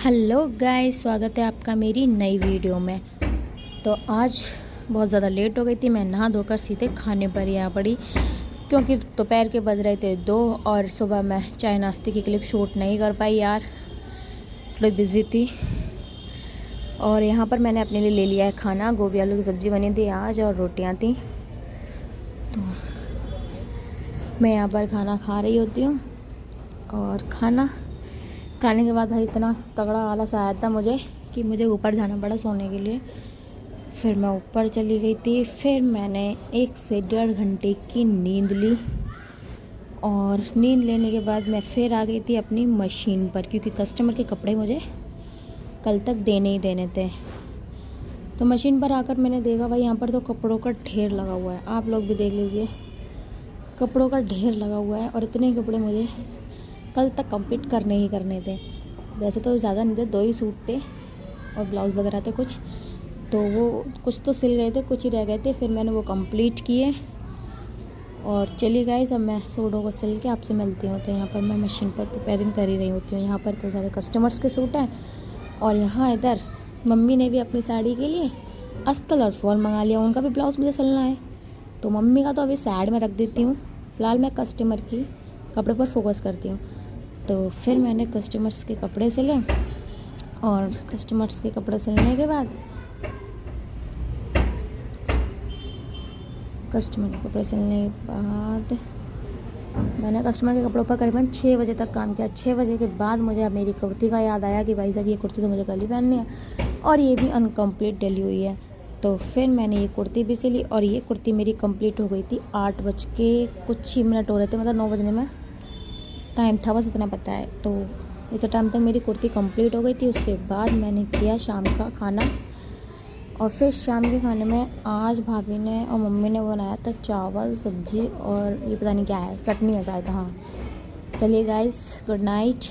Hello guys, स्वागत है आपका मेरी नई वीडियो में। तो आज बहुत ज़्यादा लेट हो गई थी। मैं नहा धोकर सीधे खाने पर ही आ पड़ी क्योंकि दोपहर के बज रहे थे 2 और सुबह मैं चाय नाश्ते की क्लिप शूट नहीं कर पाई यार, थोड़ी बिज़ी थी। और यहाँ पर मैंने अपने लिए ले लिया है खाना। गोभी आलू की सब्ज़ी बनी थी आज और रोटियाँ थी। तो मैं यहाँ पर खाना खा रही होती हूँ और खाना खाने के बाद भाई इतना तगड़ा आलस आया था मुझे कि मुझे ऊपर जाना पड़ा सोने के लिए। फिर मैं ऊपर चली गई थी। फिर मैंने 1 से 1.5 घंटे की नींद ली और नींद लेने के बाद मैं फिर आ गई थी अपनी मशीन पर, क्योंकि कस्टमर के कपड़े मुझे कल तक देने ही देने थे। तो मशीन पर आकर मैंने देखा भाई यहाँ पर तो कपड़ों का ढेर लगा हुआ है। आप लोग भी देख लीजिए, कपड़ों का ढेर लगा हुआ है और इतने कपड़े मुझे कल तक कंप्लीट करने ही करने थे। वैसे तो ज़्यादा नहीं थे, 2 ही सूट थे और ब्लाउज़ वगैरह थे कुछ, तो वो कुछ तो सिल गए थे, कुछ ही रह गए थे। फिर मैंने वो कंप्लीट किए और चली गई। सब मैं सूटों को सिल के आपसे मिलती हूँ। तो यहाँ पर मैं मशीन पर प्रिपेयरिंग कर ही रही होती हूँ। यहाँ पर तो सारे कस्टमर्स के सूट हैं और यहाँ इधर मम्मी ने भी अपनी साड़ी के लिए अस्तर और फॉल मंगा लिया। उनका भी ब्लाउज़ मुझे सिलना है, तो मम्मी का तो अभी साइड में रख देती हूँ। फ़िलहाल मैं कस्टमर की कपड़े पर फोकस करती हूँ। तो फिर मैंने कस्टमर्स के कपड़े सिले और कस्टमर्स के कपड़े सिलने के बाद मैंने कस्टमर के कपड़ों पर करीबन 6 बजे तक काम किया। 6 बजे के बाद मुझे मेरी कुर्ती का याद आया कि भाई साहब ये कुर्ती तो मुझे कल ही पहननी है और ये भी अनकम्प्लीट डली हुई है। तो फिर मैंने ये कुर्ती भी सिली और ये कुर्ती मेरी कंप्लीट हो गई थी 8 बज के कुछ ही मिनट हो रहे थे, मतलब 9 बजने में टाइम था, बस इतना पता है। तो इतना टाइम तक मेरी कुर्ती कंप्लीट हो गई थी। उसके बाद मैंने किया शाम का खाना और फिर शाम के खाने में आज भाभी ने और मम्मी ने बनाया था चावल सब्जी और ये पता नहीं क्या है, चटनी है शायद। हाँ, चलिए गाइस, गुड नाइट।